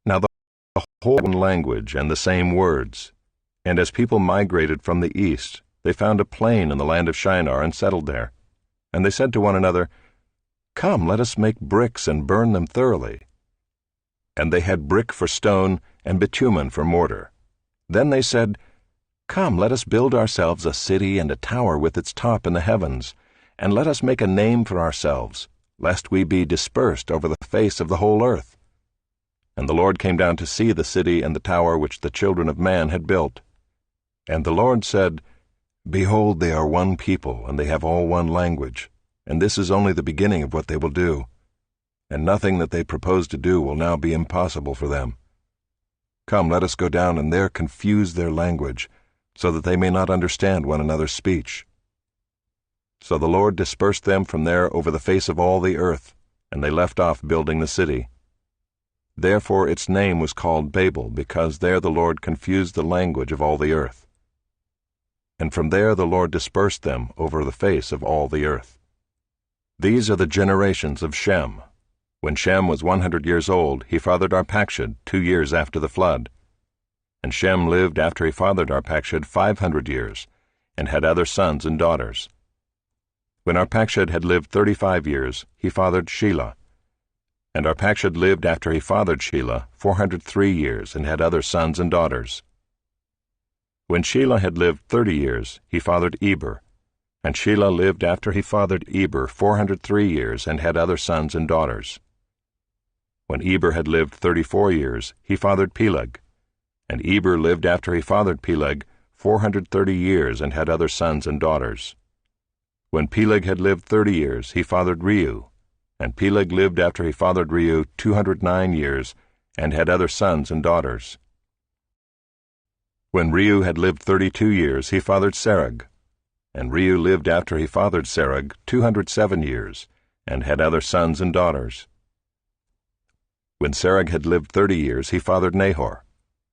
Now the whole language and the same words. And as people migrated from the east, they found a plain in the land of Shinar and settled there. And they said to one another, "Come, let us make bricks and burn them thoroughly." And they had brick for stone and bitumen for mortar. Then they said, "Come, let us build ourselves a city and a tower with its top in the heavens, and let us make a name for ourselves, lest we be dispersed over the face of the whole earth." And the Lord came down to see the city and the tower which the children of man had built. And the Lord said, "Behold, they are one people, and they have all one language, and this is only the beginning of what they will do. And nothing that they propose to do will now be impossible for them. Come, let us go down and there confuse their language, so that they may not understand one another's speech." So the Lord dispersed them from there over the face of all the earth, and they left off building the city. Therefore its name was called Babel, because there the Lord confused the language of all the earth. And from there the Lord dispersed them over the face of all the earth. These are the generations of Shem. When Shem was 100 years old, he fathered Arpachshad 2 years after the flood. And Shem lived after he fathered Arpachshad 500 years, and had other sons and daughters. When Arpachshad had lived 35 years, he fathered Shelah. And Arpachshad lived after he fathered Shelah 403 years, and had other sons and daughters. When Shelah had lived 30 years, he fathered Eber. And Shelah lived after he fathered Eber 403 years, and had other sons and daughters. When Eber had lived 34 years, he fathered Peleg. And Eber lived after he fathered Peleg 430 years, and had other sons and daughters. When Peleg had lived 30 years, he fathered Reu. And Peleg lived after he fathered Reu 209 years, and had other sons and daughters. When Reu had lived 32 years, he fathered Serug. And Reu lived after he fathered Serug 207 years, and had other sons and daughters. When Serug had lived 30 years, he fathered Nahor.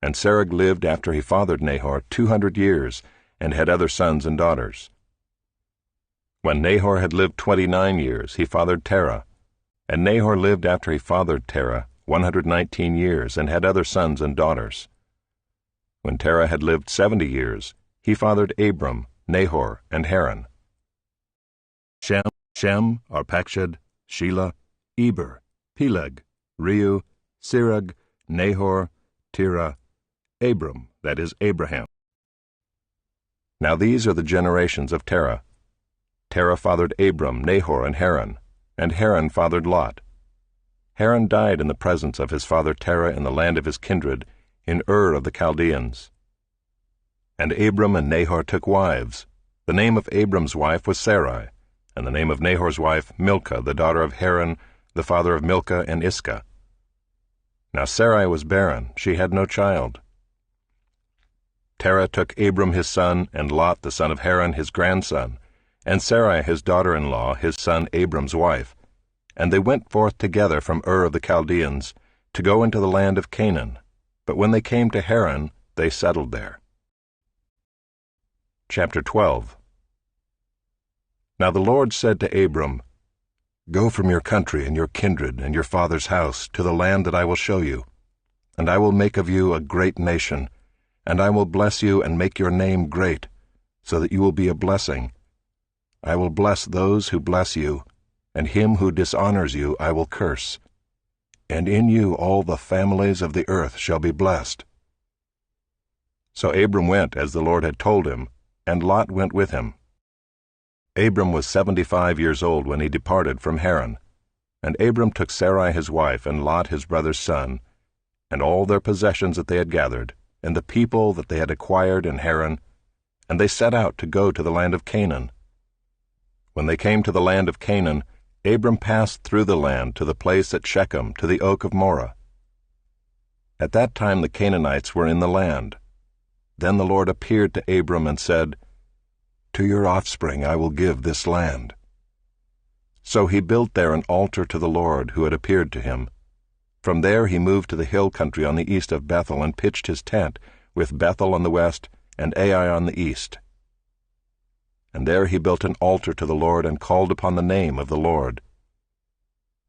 And Serug lived after he fathered Nahor 200 years, and had other sons and daughters. When Nahor had lived 29 years, he fathered Terah. And Nahor lived after he fathered Terah 119 years, and had other sons and daughters. When Terah had lived 70 years, he fathered Abram, Nahor, and Haran. Shem, Arpachshad, Shelah, Eber, Peleg, Reu, Serug, Nahor, Terah, Abram, that is Abraham. Now these are the generations of Terah. Terah fathered Abram, Nahor, and Haran fathered Lot. Haran died in the presence of his father Terah in the land of his kindred, in Ur of the Chaldeans. And Abram and Nahor took wives. The name of Abram's wife was Sarai, and the name of Nahor's wife Milcah, the daughter of Haran, the father of Milcah and Iscah. Now Sarai was barren, she had no child. Terah took Abram his son, and Lot the son of Haran his grandson, and Sarai his daughter-in-law, his son Abram's wife, and they went forth together from Ur of the Chaldeans, to go into the land of Canaan. But when they came to Haran, they settled there. Chapter 12. Now the Lord said to Abram, "Go from your country and your kindred and your father's house to the land that I will show you, and I will make of you a great nation, and I will bless you and make your name great, so that you will be a blessing. I will bless those who bless you, and him who dishonors you I will curse. And in you all the families of the earth shall be blessed." So Abram went as the Lord had told him, and Lot went with him. Abram was 75 years old when he departed from Haran. And Abram took Sarai his wife, and Lot his brother's son, and all their possessions that they had gathered, and the people that they had acquired in Haran, and they set out to go to the land of Canaan. When they came to the land of Canaan, Abram passed through the land to the place at Shechem, to the oak of Moreh. At that time the Canaanites were in the land. Then the Lord appeared to Abram and said, "To your offspring I will give this land." So he built there an altar to the Lord who had appeared to him. From there he moved to the hill country on the east of Bethel and pitched his tent, with Bethel on the west and Ai on the east. And there he built an altar to the Lord and called upon the name of the Lord.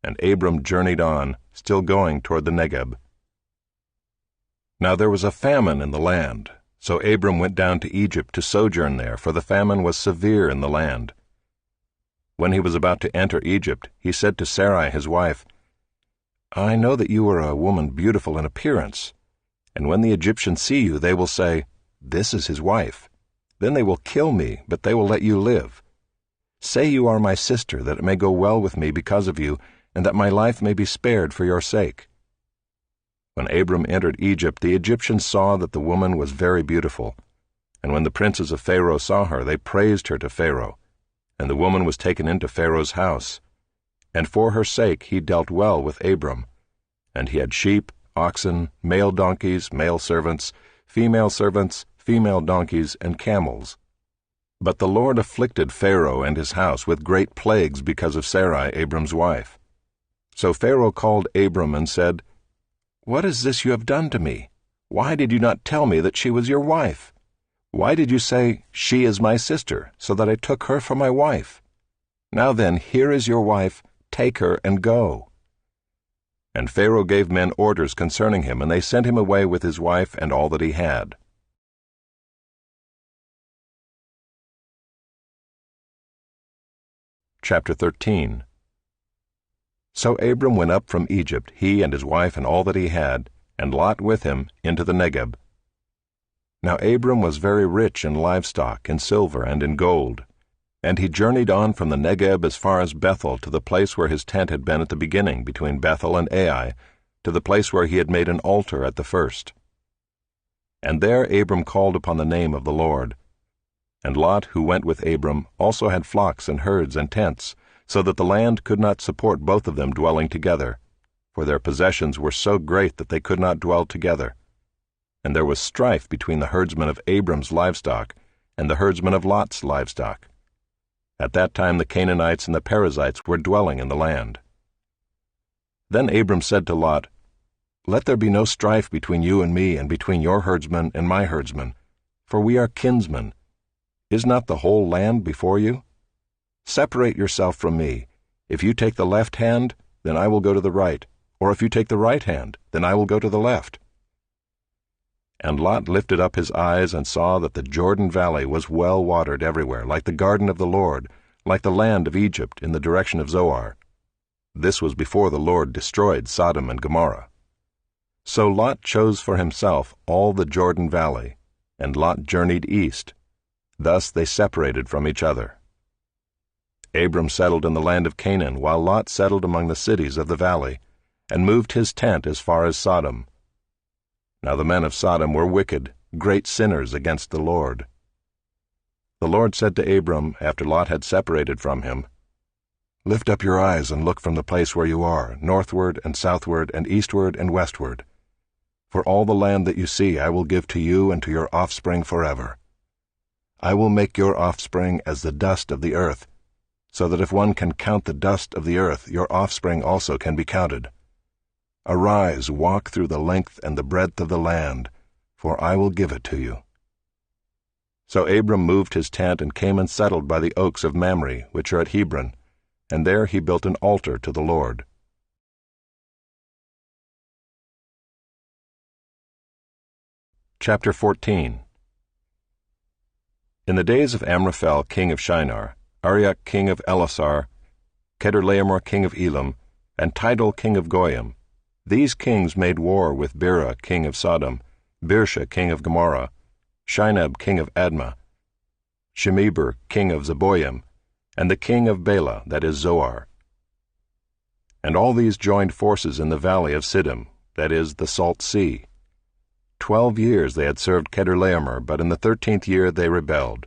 And Abram journeyed on, still going toward the Negeb. Now there was a famine in the land, so Abram went down to Egypt to sojourn there, for the famine was severe in the land. When he was about to enter Egypt, he said to Sarai his wife, I know that you are a woman beautiful in appearance, and when the Egyptians see you, they will say, This is his wife. Then they will kill me, but they will let you live. Say you are my sister, that it may go well with me because of you, and that my life may be spared for your sake. When Abram entered Egypt, the Egyptians saw that the woman was very beautiful. And when the princes of Pharaoh saw her, they praised her to Pharaoh. And the woman was taken into Pharaoh's house. And for her sake he dealt well with Abram. And he had sheep, oxen, male donkeys, male servants, female donkeys, and camels. But the Lord afflicted Pharaoh and his house with great plagues because of Sarai, Abram's wife. So Pharaoh called Abram and said, What is this you have done to me? Why did you not tell me that she was your wife? Why did you say, She is my sister, so that I took her for my wife? Now then, here is your wife, take her and go. And Pharaoh gave men orders concerning him, and they sent him away with his wife and all that he had. Chapter 13. So Abram went up from Egypt, he and his wife and all that he had, and Lot with him, into the Negeb. Now Abram was very rich in livestock, in silver, and in gold. And he journeyed on from the Negeb as far as Bethel, to the place where his tent had been at the beginning, between Bethel and Ai, to the place where he had made an altar at the first. And there Abram called upon the name of the Lord. And Lot, who went with Abram, also had flocks and herds and tents, so that the land could not support both of them dwelling together, for their possessions were so great that they could not dwell together. And there was strife between the herdsmen of Abram's livestock and the herdsmen of Lot's livestock. At that time the Canaanites and the Perizzites were dwelling in the land. Then Abram said to Lot, Let there be no strife between you and me, and between your herdsmen and my herdsmen, for we are kinsmen. Is not the whole land before you? Separate yourself from me. If you take the left hand, then I will go to the right, or if you take the right hand, then I will go to the left. And Lot lifted up his eyes and saw that the Jordan Valley was well watered everywhere, like the garden of the Lord, like the land of Egypt in the direction of Zoar. This was before the Lord destroyed Sodom and Gomorrah. So Lot chose for himself all the Jordan Valley, and Lot journeyed east. Thus they separated from each other. Abram settled in the land of Canaan, while Lot settled among the cities of the valley, and moved his tent as far as Sodom. Now the men of Sodom were wicked, great sinners against the Lord. The Lord said to Abram, after Lot had separated from him, Lift up your eyes and look from the place where you are, northward and southward and eastward and westward. For all the land that you see I will give to you and to your offspring forever. I will make your offspring as the dust of the earth, so that if one can count the dust of the earth, your offspring also can be counted. Arise, walk through the length and the breadth of the land, for I will give it to you. So Abram moved his tent and came and settled by the oaks of Mamre, which are at Hebron, and there he built an altar to the Lord. Chapter 14. In the days of Amraphel king of Shinar, Arioch king of Elasar, Chedorlaomer king of Elam, and Tidal king of Goyim, these kings made war with Bera king of Sodom, Birsha king of Gomorrah, Shinab king of Admah, Shemeber king of Zeboim, and the king of Bela, that is Zoar. And all these joined forces in the valley of Siddim, that is the Salt Sea. 12 years they had served Chedorlaomer, but in the 13th year they rebelled.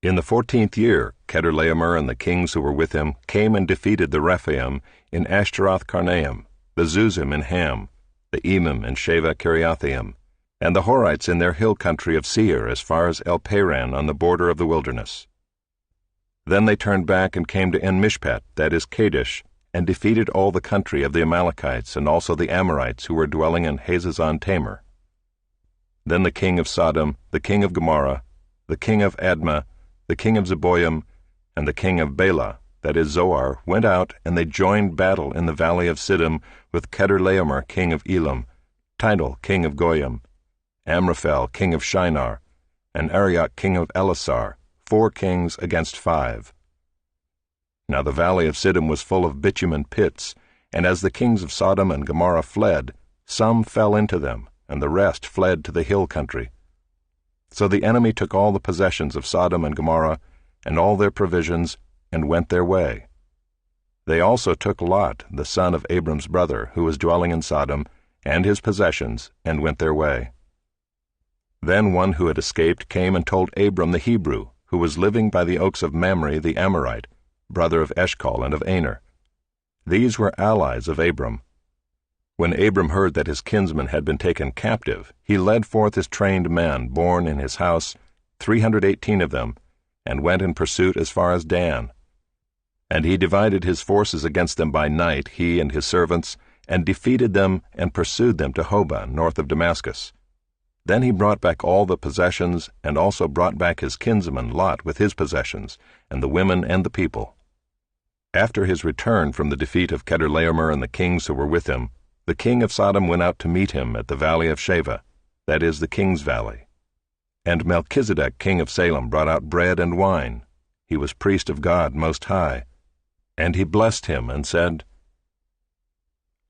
In the 14th year, Chedorlaomer and the kings who were with him came and defeated the Rephaim in Ashtaroth-Karnaim, the Zuzim in Ham, the Emim in Sheva Kiriathaim, and the Horites in their hill country of Seir as far as El-Paran on the border of the wilderness. Then they turned back and came to En-Mishpat, that is Kadesh, and defeated all the country of the Amalekites and also the Amorites who were dwelling in Hazazon-Tamar. Then the king of Sodom, the king of Gomorrah, the king of Admah, the king of Zeboim, and the king of Bela, that is Zoar, went out, and they joined battle in the valley of Siddim with Chedorlaomer king of Elam, Tidal, king of Goyim, Amraphel, king of Shinar, and Arioch, king of Elasar, 4 kings against 5. Now the valley of Siddim was full of bitumen pits, and as the kings of Sodom and Gomorrah fled, some fell into them, and the rest fled to the hill country. So the enemy took all the possessions of Sodom and Gomorrah, and all their provisions, and went their way. They also took Lot, the son of Abram's brother, who was dwelling in Sodom, and his possessions, and went their way. Then one who had escaped came and told Abram the Hebrew, who was living by the oaks of Mamre the Amorite, brother of Eshcol and of Aner. These were allies of Abram. When Abram heard that his kinsman had been taken captive, he led forth his trained men, born in his house, 318 of them, and went in pursuit as far as Dan. And he divided his forces against them by night, he and his servants, and defeated them and pursued them to Hobah, north of Damascus. Then he brought back all the possessions, and also brought back his kinsman Lot with his possessions, and the women and the people. After his return from the defeat of Kedorlaomer and the kings who were with him, the king of Sodom went out to meet him at the valley of Shaveh, that is the king's valley. And Melchizedek, king of Salem, brought out bread and wine. He was priest of God Most High. And he blessed him and said,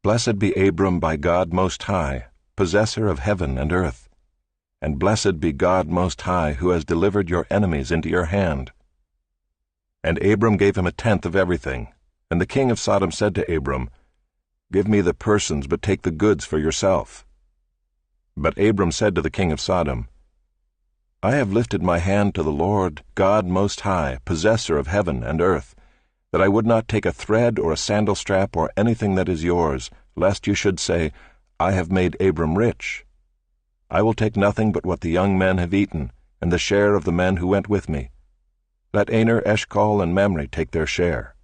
Blessed be Abram by God Most High, possessor of heaven and earth. And blessed be God Most High, who has delivered your enemies into your hand. And Abram gave him 1/10 of everything. And the king of Sodom said to Abram, Give me the persons, but take the goods for yourself. But Abram said to the king of Sodom, I have lifted my hand to the Lord, God Most High, possessor of heaven and earth, that I would not take a thread or a sandal strap or anything that is yours, lest you should say, I have made Abram rich. I will take nothing but what the young men have eaten, and the share of the men who went with me. Let Aner, Eshcol, and Mamre take their share.